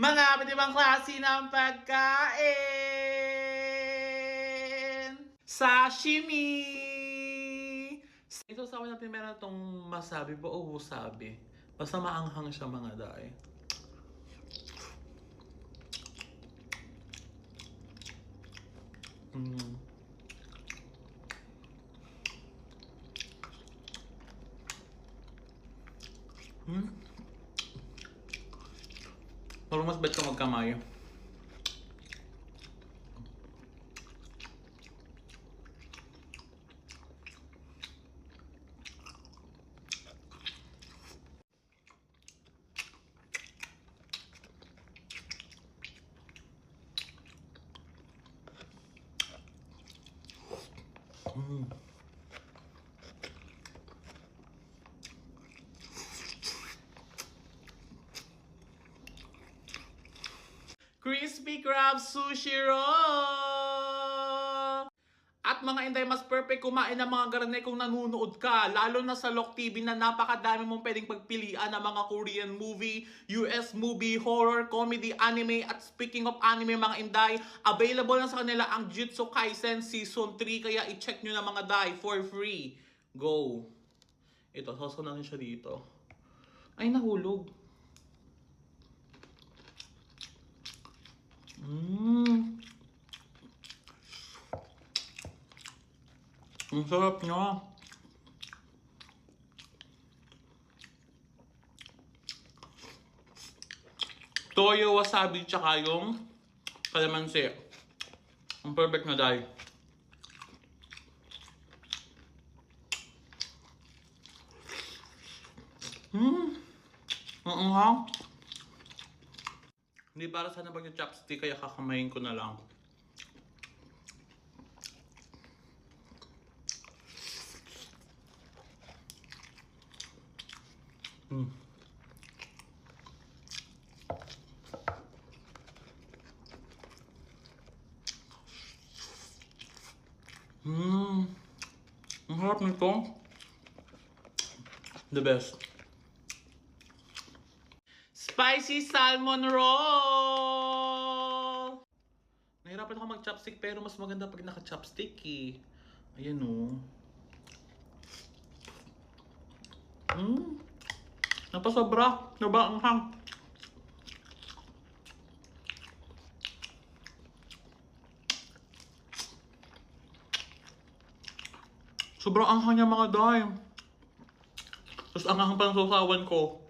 Mga iba't ibang klase ng pagkain! Sashimi! Ito sa akin natin meron itong masabi ba o wasabi. Basta maanghang siya mga day. Mm. Hmm? Parang mas bet ka magkamay. Mm. Crispy Crab Sushi Roll! At mga Inday, mas perfect kumain ng mga garne kung nanonood ka. Lalo na sa Lok TV na napakadami mong pwedeng pagpilian ng mga Korean movie, US movie, horror, comedy, anime. At speaking of anime mga Inday, available na sa kanila ang Jujutsu Kaisen Season 3. Kaya i-check nyo na mga Day for free. Go! Ito, sausaw natin siya dito. Ay, nahulog. Ang sarap niya. Toyo, wasabi, tsaka yung kalamansi. Ang perfect na dahil. Ang anghang. Hindi para sana pag-chopstick kaya kakamayin ko na lang. Ang harap nito. The best. Spicy salmon roll! Nahirapan ako mag-chopstick pero mas maganda pag naka-chopstick eh. Ayan o. Napasobra. Naba ang hang. Sobrang anghang niya mga day. Tapos anghang pa ng sausawan ko.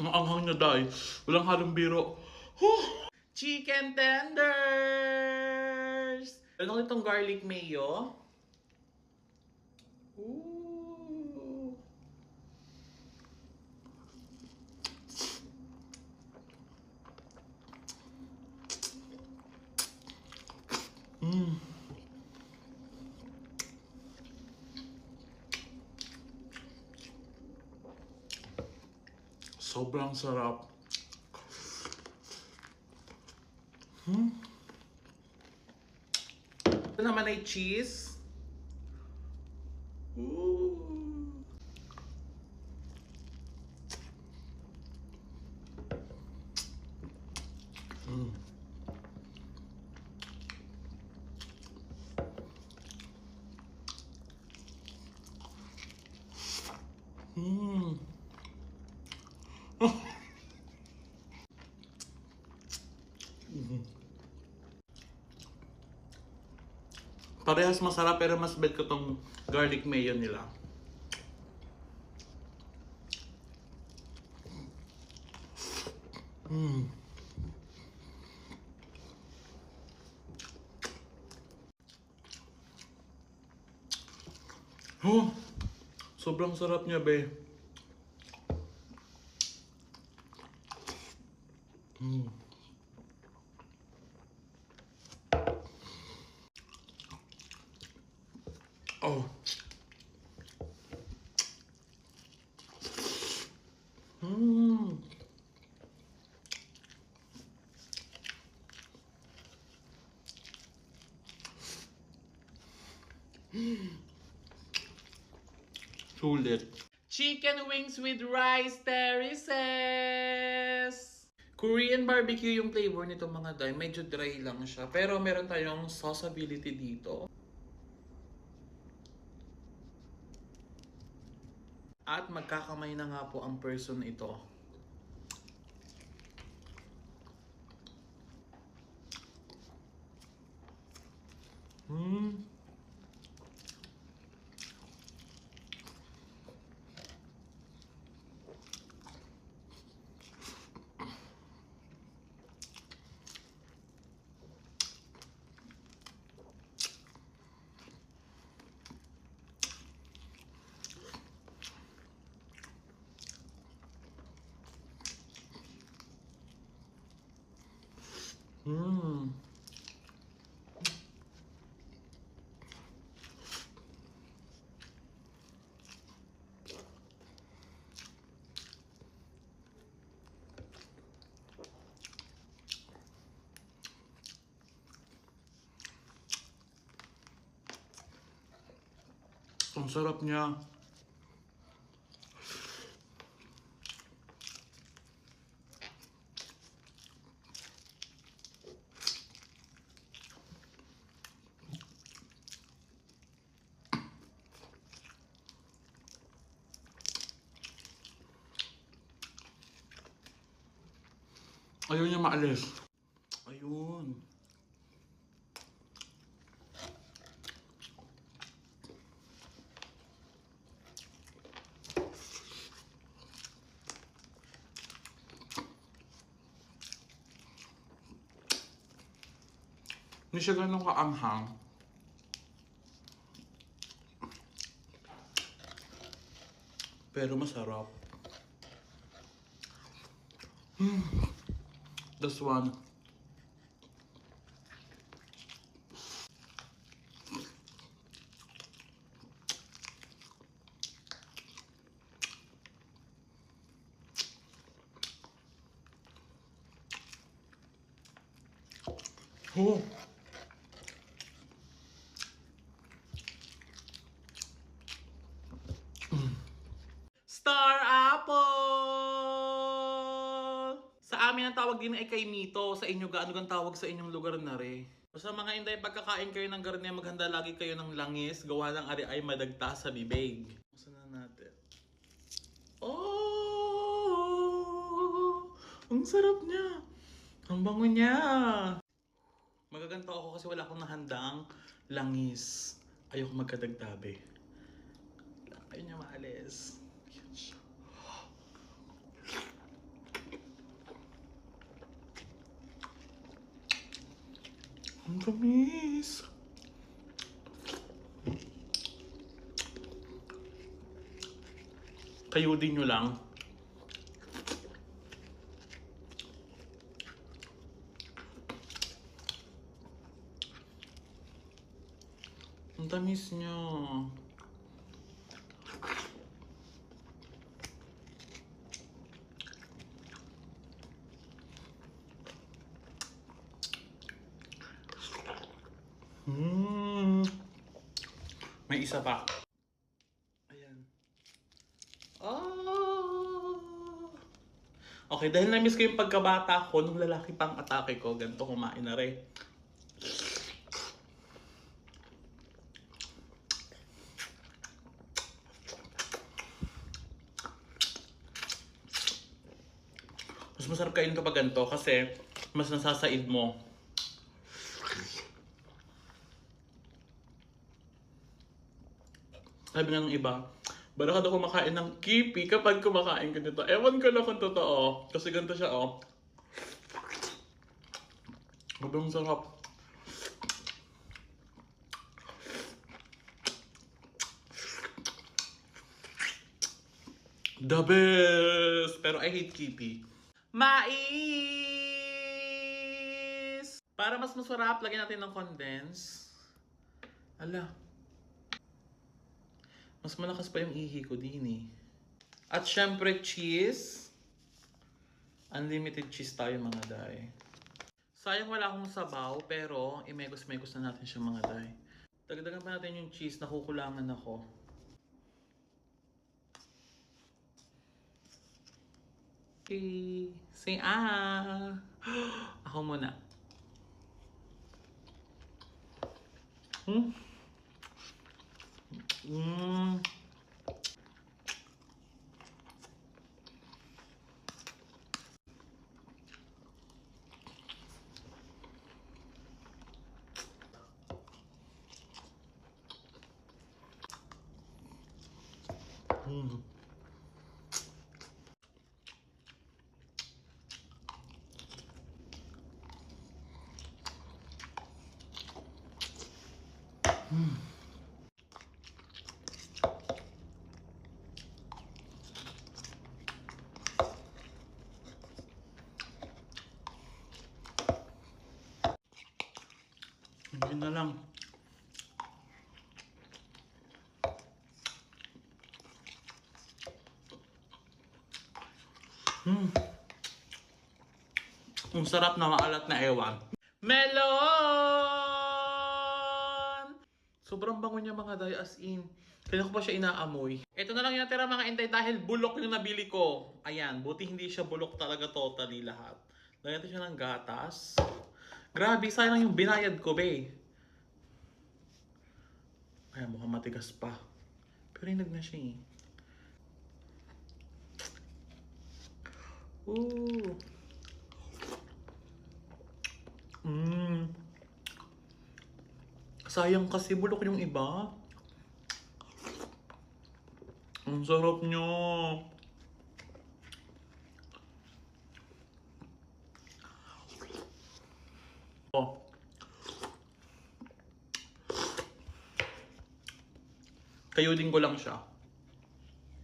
Ang anghang niya day. Walang halong biro. Chicken tenders! Ano itong garlic mayo? Ooh. Sobrang sarap. Ito naman ay cheese. Ooh. Parehas masarap pero mas bet ko tong garlic mayo nila. Oh, sobrang sarap niya, be. Oh. Mm. Sulit. Chicken wings with rice terraces. Korean barbecue yung flavor nito mga day. Medyo dry lang siya. Pero meron tayong sauceability dito. At magkakamay na nga po ang person ito. Hmm. Hmm. Ang sarap niya. Ayaw niya maalis. Ayun. Hindi siya ganun kaanghang. Pero masarap. This one. Oh. Star Apple! Sa amin ang tawag din ay kay Mito. Sa inyo, gaano ang tawag sa inyong lugar na re? Basta mga inday, pagkakain kayo ng garne, maghanda lagi kayo ng langis. Gawa ng ari ay madagta sa bibig. Buksan na natin. Oh! Ang sarap niya! Ang bango niya! Magaganto ako kasi wala akong nahandang langis. Ayoko magkadagtabi. Ayaw niya maalis. Yan siya. Ang tamis. Kayo din nyo lang. Ang tamis niya. May isa pa. Ayan. Oh! Okay, dahil na-miss ko yung pagkabata ko, nung lalaki pang atake ko, ganito kumain na rin. Mas masarap kainin kapag ganito kasi mas nasasaid mo. Sabi nga ng iba, bala ka daw kumakain ng kipi kapag kumakain ka nito. Ewan ko lang kung totoo. Kasi ganito siya, oh. Sobrang sarap. The best! Pero I hate kipi. Mais! Para mas masarap, lagyan natin ng condense. Ala. Mas malakas pa yung ihi ko din eh. At syempre cheese. Unlimited cheese tayo mga day. Sayang wala akong sabaw pero imegos-megos na natin siya mga day. Dagdagan pa natin yung cheese, nakukulangan ako. Okay, say ah! Ako muna. Mm. Mm. Mm. Yun na lang. Ang sarap na maalat na ewan. Melon! Sobrang bango niya mga day, as in. Kaya ko pa siya inaamoy. Ito na lang yung natira mga intay dahil bulok yung nabili ko. Ayan, buti hindi siya bulok talaga totally lahat. Lagyan natin siya ng gatas. Grabe, sayang yung binayad ko, be. Kaya mukhang matigas pa. Pero hinag na siya eh. Ooh. Sayang kasi bulok yung iba. Ang sarap nyo. Oh. Kayodin ko lang siya.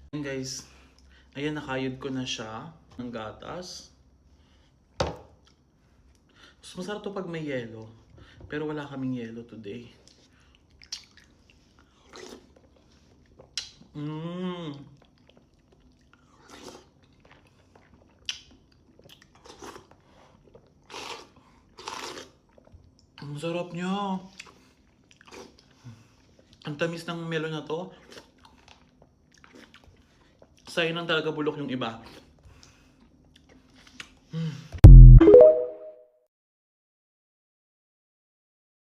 Ayan guys. Ayan, nakayod ko na siya ng gatas. Mas masarap to pag may yelo. Pero wala kaming yelo today. Ang sarap niya. Ang tamis ng melon na to. Sayang lang talaga bulok yung iba.